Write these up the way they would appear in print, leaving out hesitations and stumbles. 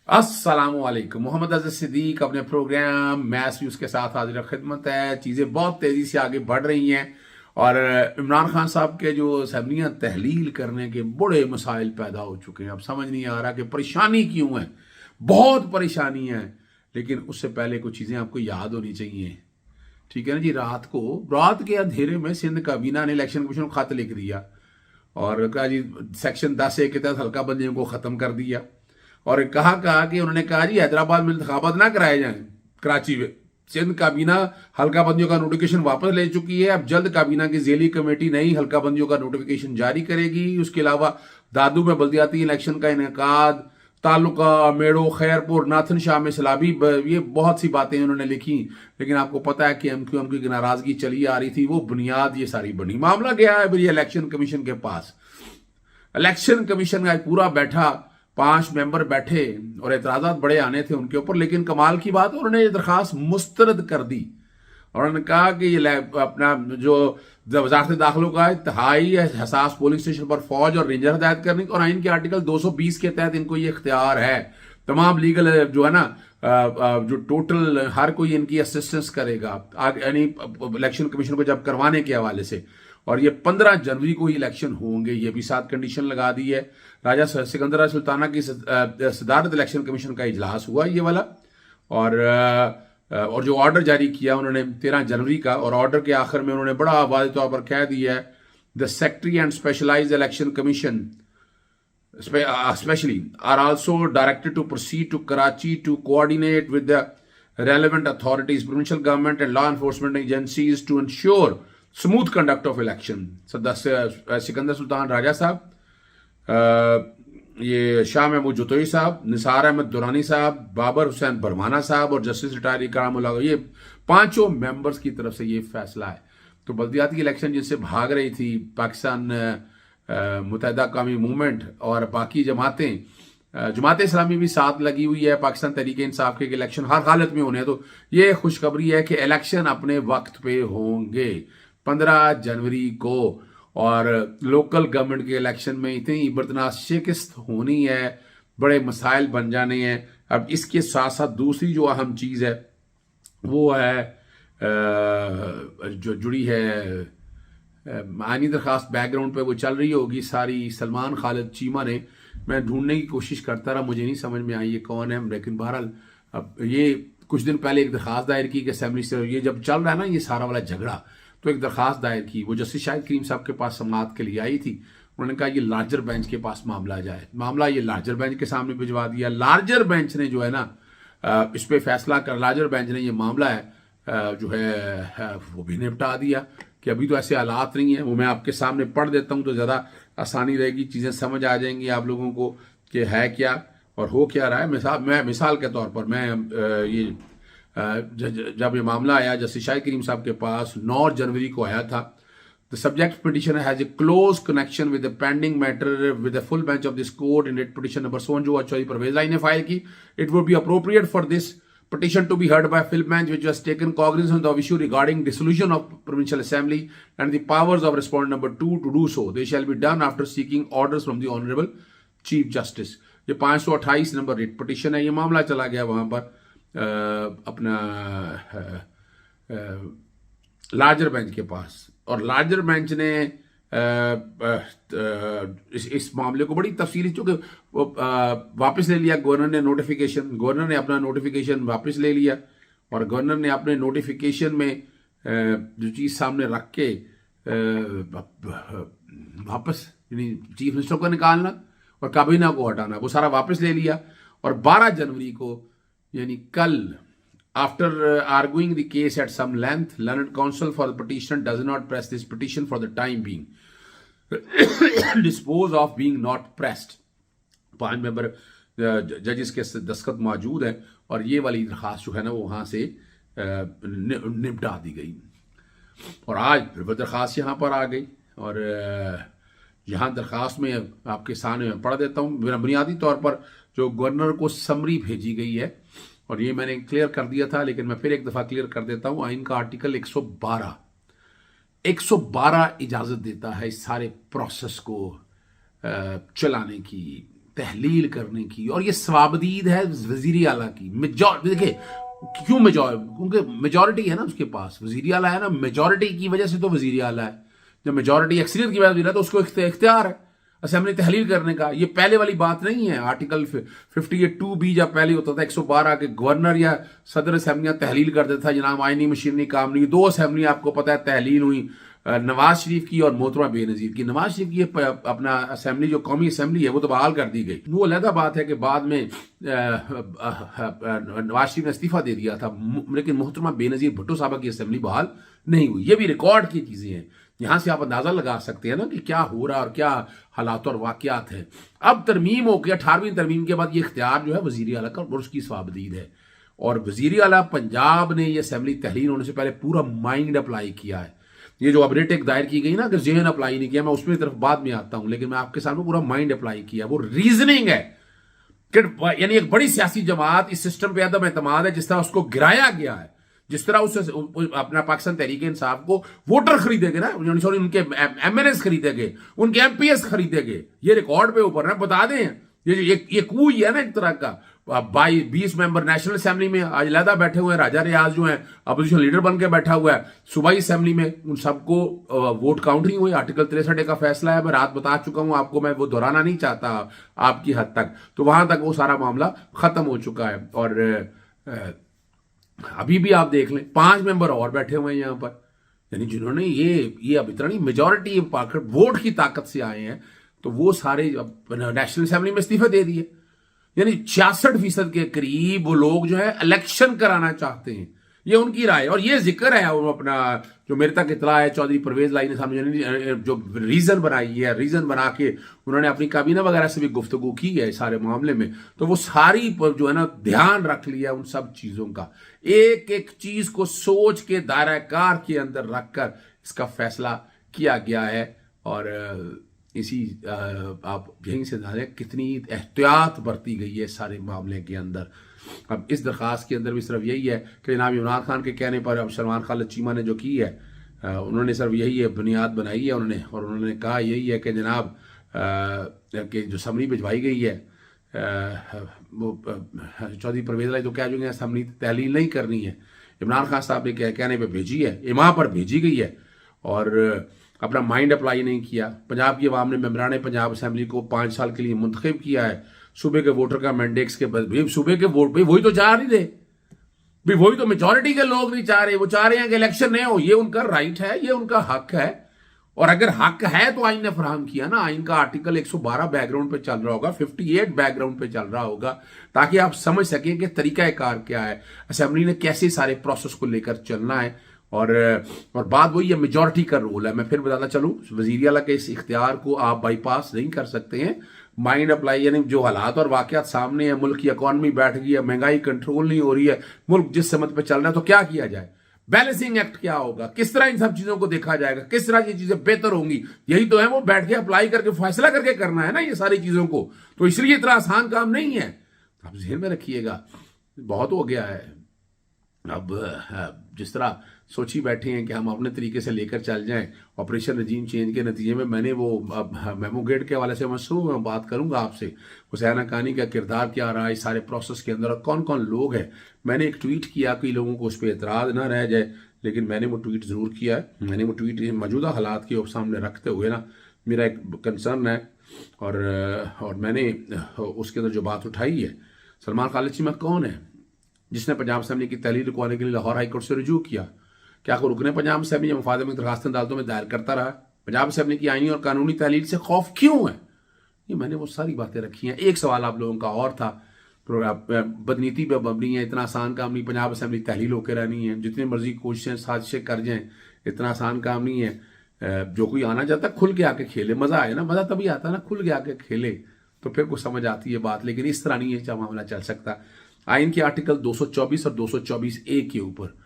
अस्सलामुअलैकुम। मोहम्मद अज़ीज़ सिद्दीक अपने programme mess news के साथ हाजिर खिदमत है। चीज़ें बहुत तेज़ी से आगे बढ़ रही हैं और इमरान खान साहब के जो असम्बलियाँ तहलील करने के बड़े मसाइल पैदा हो चुके हैं। अब समझ नहीं आ रहा कि परेशानी क्यों है। बहुत परेशानी है, लेकिन उससे पहले कुछ चीज़ें आपको याद होनी चाहिए। ठीक है ना जी। रात के अंधेरे में सिंध काबीना ने इलेक्शन कमीशन को खत लिख दिया और कहा जी सेक्शन 10A के तहत हल्का बंदियों को ख़त्म कर दिया। और कहा कि उन्होंने कहा जी हैदराबाद में इंतखाबात ना कराए जाएं, कराची में। सिंध काबीना हल्का बंदियों का नोटिफिकेशन वापस ले चुकी है। अब जल्द काबीना की जेली कमेटी नई हल्का बंदियों का नोटिफिकेशन जारी करेगी। उसके अलावा दादू में बल्दियाती इलेक्शन का इनेकाद, तालुका मेड़ो खैरपुर नाथन शाह में सैलाबी, ये बहुत सी बातें उन्होंने लिखी। लेकिन आपको पता है कि MQM की नाराजगी चली आ रही थी, वो बुनियाद ये सारी बनी। मामला गया है फिर इलेक्शन कमीशन के पास। इलेक्शन कमीशन का पूरा बैठा, 5 मेंबर बैठे और एतराजात बड़े आने थे उनके ऊपर। लेकिन कमाल की बात, उन्होंने ये दरखास्त मुस्तरद कर दी और उन्होंने कहा कि ये अपना जो वजारत दाखिलों का इंतहाई हसास पोलिंग स्टेशन पर फौज और रेंजर हिदायत करने और आइन के आर्टिकल 220 के तहत इनको ये इख्तियार है। तमाम लीगल जो है ना, जो टोटल हर कोई इनकी असिस्टेंस करेगा यानी इलेक्शन कमीशन को जब करवाने के हवाले से। और ये 15 जनवरी को ही इलेक्शन होंगे, ये भी साथ कंडीशन लगा दी है। राजा सिकंदरा सुल्ताना की सदारत इलेक्शन कमीशन का इजलास हुआ ये वाला, और जो ऑर्डर जारी किया उन्होंने 13 जनवरी का, और ऑर्डर के आखिर में उन्होंने बड़ा वाज़ेह तौर पर कह दिया है the secretary and specialized election commission especially are also directed to proceed to Karachi to coordinate with the relevant authorities, provincial government and law enforcement agencies to ensure smooth conduct of election. सदस्य सिकंदर सुल्तान राजा साहब, ये शाह महमूद जोतोई साहब, निसार अहमद दुरानी साहब, बाबर हुसैन बरमाना साहब और justice retire Ikramullah, ये 5 members की तरफ से ये फैसला है। तो बल्दियाती इलेक्शन जिनसे भाग रही थी पाकिस्तान मुत्तहिदा कौमी मूवमेंट और बाकी जमात इस्लामी भी साथ लगी हुई है, पाकिस्तान तहरीक इंसाफ के इलेक्शन हर हालत में होने हैं। तो ये खुशखबरी है कि इलेक्शन अपने वक्त पे होंगे 15 जनवरी को। और लोकल गवर्नमेंट के इलेक्शन में इतनी इबरतनाक शिकस्त होनी है, बड़े मसाइल बन जाने हैं। अब इसके साथ साथ दूसरी जो अहम चीज़ है वो है जो जुड़ी है आइनी दरखास्त बैकग्राउंड पे वो चल रही होगी सारी, सलमान खालिद चीमा ने। मैं ढूंढने की कोशिश करता रहा, मुझे नहीं समझ में आई ये कौन है। लेकिन बहरहाल अब ये कुछ दिन पहले एक दरखास्त दायर की कि असेंबली से, ये जब चल रहा है ना ये सारा वाला झगड़ा, तो एक दरखास्त दायर की, वो जस्टिस शाहिद करीम साहब के पास समाअत के लिए आई थी। उन्होंने कहा ये लार्जर बेंच के पास मामला जाए। मामला ये लार्जर बेंच के सामने भिजवा दिया। लार्जर बेंच ने जो है ना इस पर फैसला कर, लार्जर बेंच ने ये मामला है जो है वो भी निपटा दिया कि अभी तो ऐसे हालात नहीं है। वो मैं आपके सामने पढ़ देता हूँ तो ज़्यादा आसानी रहेगी, चीज़ें समझ आ जाएंगी आप लोगों को कि है क्या और हो क्या रहा है। मैं मिसाल के तौर पर ये जब ये मामला आया जस्टिस शाहिद करीम साहब के पास 9 जनवरी को आया था। The subject petition has a close connection with the pending matter with the full bench of this court in writ petition number 1 जो चौधरी परवेज लाई ने फाइल की। It would be appropriate for this petition to be heard by full bench which was taken cognizance of issue regarding dissolution of provincial assembly and the powers of respondent number 2 to do so. They shall be done after seeking orders from the honorable chief justice. ये 528 number writ petition है। ये मामला चला गया वहां पर अपना larger bench के पास, और लार्जर बेंच ने इस मामले को बड़ी तफसीली, चूंकि वापस ले लिया गवर्नर ने नोटिफिकेशन, गवर्नर ने अपना नोटिफिकेशन वापस ले लिया। और गवर्नर ने अपने नोटिफिकेशन में जो चीज़ सामने रख के वापस यानी चीफ मिनिस्टर को निकालना और काबीना को हटाना, वो सारा वापस ले लिया। और 12 जनवरी को यानी कल, after arguing the case at some length, learned counsel for the petitioner does not press this petition for the time being. Dispose of being not pressed. 5 member जजेस के दस्तखत मौजूद हैं और ये वाली दरखास्त जो है ना वो वहाँ से निपटा दी गई। और आज फिर वह दरखास्त यहाँ पर आ गई और यहाँ दरखास्त में आपके सामने पढ़ देता हूँ। मेरा बुनियादी तौर पर जो गवर्नर को समरी भेजी गई है, और ये मैंने क्लियर कर दिया था लेकिन मैं फिर एक दफ़ा क्लियर कर देता हूँ। आइन का आर्टिकल 112 इजाज़त देता है इस सारे प्रोसेस को चलाने की, तहलील करने की, और ये सवाबदीद है वजीर आला की। देखिए क्यों क्योंकि मेजॉरिटी है ना उसके पास, वजीर आला है ना, मेजॉरिटी की वजह से तो वजीर आला है। जब मेजॉरिटी एक्सरियत की वजह से तो उसको इख्तियार है असेंबली तहलील करने का। ये पहले वाली बात नहीं है। आर्टिकल 58(2)B जब पहले होता था 112 के गवर्नर या सदर असेंबलियां तहलील कर देता था, जनाब आईनी मशीनरी काम नहीं। 2 असेंबली आपको पता है तहलील हुई, नवाज शरीफ की और मोहतरमा बेनजीर की। नवाज शरीफ की अपना असेंबली जो कौमी असेंबली है वो तो बहाल कर दी गई। वो अलग बात है कि बाद में नवाज शरीफ ने इस्तीफा दे दिया था, लेकिन मोहतरमा बेनजीर भुट्टो साहब की असेंबली बहाल नहीं हुई। ये भी रिकॉर्ड की चीजें हैं, यहां से आप अंदाजा लगा सकते हैं ना कि क्या हो रहा और क्या हालात और वाकयात है। अब तरमीम हो गया, 18वीं तरमीम के बाद ये इख्तियार जो है वजीर आला का और उसकी सवाबदीद है। और वजीर आला पंजाब ने ये असेंबली तहलील होने से पहले पूरा माइंड अप्लाई किया है। ये जो अब रिट एक दायर की गई ना कि जेहन अप्लाई नहीं किया, मैं उसमें तरफ बाद में आता हूं, लेकिन मैं आपके सामने पूरा माइंड अप्लाई किया। वो रीजनिंग है कि यानी एक बड़ी सियासी जमात इस सिस्टम पे अदम एतमाद है, जिस तरह उसको गिराया गया है, जिस तरह उससे अपना पाकिस्तान तहरीक इंसाफ को वोटर खरीदेगे ना, सॉरी उनके MNAs खरीदेगे, उनके MPs खरीदेगे। ये रिकॉर्ड पे ऊपर ना बता दें, ये कू ही है ना एक तरह का। 20 मेंबर नेशनल असेंबली में आज लहदा बैठे हुए हैं, राजा रियाज जो है अपोजिशन लीडर बन के बैठा हुआ है। सूबाई असेंबली में उन सबको वोट काउंट नहीं हुई। आर्टिकल 63 का फैसला है, मैं रात बता चुका हूं आपको, मैं वो दोहराना नहीं चाहता आपकी हद तक। तो वहां तक वो सारा मामला खत्म हो चुका है। और अभी भी आप देख लें 5 मेंबर और बैठे हुए हैं यहां पर, यानी जिन्होंने ये अब इतना नहीं, मेजॉरिटी वोट की ताकत से आए हैं, तो वो सारे नेशनल असेंबली में इस्तीफे दे दिए। यानी 66% के करीब वो लोग जो है इलेक्शन कराना चाहते हैं, ये उनकी राय। और ये जिक्र है वो अपना जो मेरे तक इतला है, चौधरी परवेज लाई ने सामने जो रीजन बनाई है, रीजन बना के उन्होंने अपनी काबीना वगैरह से भी गुफ्तगू की है सारे मामले में। तो वो सारी जो है ना ध्यान रख लिया उन सब चीजों का, एक एक चीज को सोच के दायरा कार के अंदर रखकर इसका फैसला किया गया है। और इसी आप यहीं से जानें कितनी एहतियात बरती गई है सारे मामले के अंदर। अब इस दरख्वास्त के अंदर भी सिर्फ यही है कि जनाब इमरान खान के कहने पर अब सलमान खालिद चीमा ने जो की है, उन्होंने सिर्फ यही है बुनियाद बनाई है उन्होंने, और उन्होंने कहा यही है कि जनाब कि जो समरी भिजवाई गई है वो चौधरी परवेज लाई तो कह चुके हैं समरी तहलील नहीं करनी है, इमरान खान साहब ने कहने पर भेजी है, इमाम पर भेजी गई है, और अपना माइंड अप्लाई नहीं किया। पंजाब की अवाम ने मेंबरान पंजाब असेंबली को 5 साल के लिए मुंतखब किया है सूबे के वोटर का मैंडेट्स के बाद। सूबे के वोट भाई वही तो चाह नहीं रहे, भाई वही तो मेजॉरिटी के लोग नहीं चाह रहे। वो चाह रहे हैं कि इलेक्शन नहीं हो, ये उनका राइट है, ये उनका हक है। और अगर हक है तो आइन ने फराहम किया ना, आइन का आर्टिकल 112 बैकग्राउंड पे चल रहा होगा, 58 बैकग्राउंड पे चल रहा होगा, ताकि आप समझ सकें कि तरीकाकार क्या है, असेंबली ने कैसे सारे प्रोसेस को लेकर चलना है। और बात वही है, मेजॉरिटी का रोल है। मैं फिर बताता चलूं, वजीर आला के इस इख्तियार को आप बाईपास नहीं कर सकते हैं। माइंड अप्लाई यानी जो हालात और वाकयात सामने है, मुल्क की इकॉनमी बैठ गई है, महंगाई कंट्रोल नहीं हो रही है, मुल्क जिस समझ पे चल रहा है, तो क्या किया जाए, बैलेंसिंग एक्ट क्या होगा, किस तरह इन सब चीजों को देखा जाएगा, किस तरह ये चीजें बेहतर होंगी, यही तो है। वो बैठ के अप्लाई करके फैसला करके करना है ना ये सारी चीजों को, तो इसलिए इतना आसान काम नहीं है। आप ज़हन में रखिएगा, बहुत हो गया है। अब जिस तरह सोची बैठे हैं कि हम अपने तरीके से लेकर चल जाएं, ऑपरेशन रजीम चेंज के नतीजे में मैंने वो मेमो गेट के हवाले से मैं बात करूंगा आपसे, हुसैन हक्कानी का किरदार क्या रहा है इस सारे प्रोसेस के अंदर और कौन कौन लोग हैं। मैंने एक ट्वीट किया, कई लोगों को उस पर एतराज़ ना रह जाए, लेकिन मैंने वो ट्वीट ज़रूर किया है। मैंने वो ट्वीट मौजूदा हालात के सामने रखते हुए ना मेरा एक कंसर्न है, और मैंने उसके अंदर जो बात उठाई है, सलमान खालिद चीमा कौन है जिसने पंजाब असेंबली की तहलील रुकवाने के लिए लाहौर हाईकोर्ट से रुजू किया? क्या को रुकने पंजाब असेंबली मफाद में दरखास्तें अदालतों में दायर करता रहा? पंजाब असेंबली की आईनी और कानूनी तहलील से खौफ क्यों है? ये मैंने वो सारी बातें रखी हैं। एक सवाल आप लोगों का और था, बदनीति पे बबनी है, इतना आसान काम नहीं पंजाब असेंबली तहलील होकर रहनी है, जितनी मर्जी कोशिशें साजिशें कर जाएं, इतना आसान काम नहीं है। जो कोई आना चाहता खुल के आके खेले, मजा आए ना, मजा तभी आता ना खुल के आके खेले, तो फिर कुछ समझ आती है बात। लेकिन इस तरह नहीं है मामला चल सकता। आइन के आर्टिकल 224 और 224A के ऊपर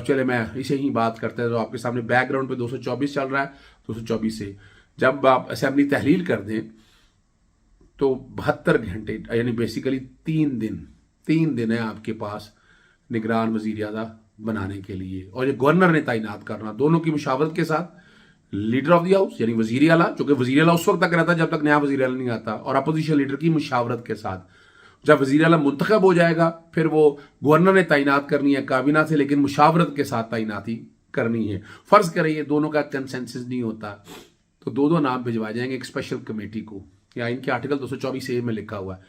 चले मैं इसे ही बात करते हैं। तो आपके सामने बैकग्राउंड पे 224 चल रहा है। 224 से जब आप असेंबली तहलील कर दें तो 72 घंटे यानी बेसिकली 3 दिन है आपके पास निगरान वजीर आज़ा बनाने के लिए, और ये गवर्नर ने तैनात करना, दोनों की मुशावरत के साथ लीडर ऑफ द हाउस यानी वजीर आला, जो कि वजीर आला उस वक्त तक रहता है जब तक नया वजीर आला नहीं आता, और अपोजिशन लीडर की मुशावरत के साथ। जब वजीर आला मुंतखब हो जाएगा फिर वो गवर्नर ने तैनात करनी है काबीना से, लेकिन मुशावरत के साथ तैनाती करनी है। फर्ज करें ये दोनों का कंसेंसस नहीं होता तो दो दो नाम भिजवाए जाएंगे एक स्पेशल कमेटी को, या इनके आर्टिकल 224A में लिखा हुआ है।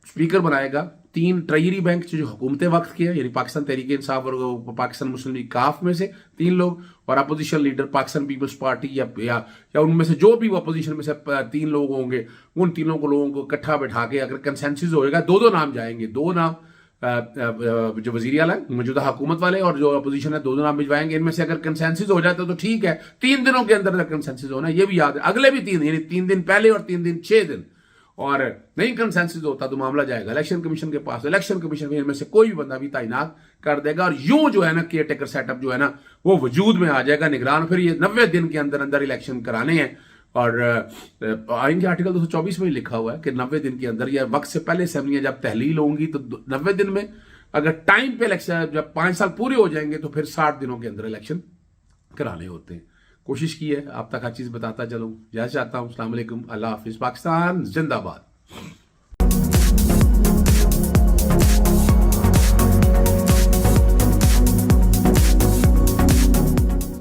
स्पीकर बनाएगा 3 ट्रेजरी बैंक जो हुकूमत वक्त के हैं, यानी पाकिस्तान तहरीक इंसाफ और पाकिस्तान मुस्लिम लीग काफ में से 3 लोग, और opposition leader Pakistan people's party या उनमें से जो भी अपोजिशन में से 3 लोग होंगे, उन तीनों को लोगों को इकट्ठा बैठा के अगर कंसेंसस होएगा दो नाम जाएंगे, 2 नाम जो वजीर आला मौजूदा हुकूमत वाले और जो अपोजिशन है 2 नाम भिजवाएंगे। इनमें से अगर कंसेंसस हो जाता तो ठीक है, 3 दिनों के अंदर कंसेंसस होना, ये भी याद है। अगले भी 3 यानी 3 दिन पहले और 3 दिन 6 दिन, और नहीं कंसेंसस होता तो मामला जाएगा इलेक्शन कमीशन के पास। इलेक्शन कमीशन इनमें से कोई भी बंदा भी तैनात कर देगा, और यूं जो है ना केयर टेकर सेटअप जो है ना वो वजूद में आ जाएगा, निगरान। फिर ये 90 दिन के अंदर अंदर इलेक्शन कराने हैं, और आइन के आर्टिकल 224 में ही लिखा हुआ है कि 90 दिन के अंदर या वक्त से पहले असेंबलियां जब तहलील होंगी तो 90 दिन में, अगर टाइम पे इलेक्शन जब 5 साल पूरे हो जाएंगे तो फिर 60 दिनों के अंदर इलेक्शन कराने होते हैं। कोशिश की है आप तक हर चीज बताता चलूं। जय चाहता हूं। अस्सलाम वालेकुम, अल्लाह हाफिज, पाकिस्तान जिंदाबाद।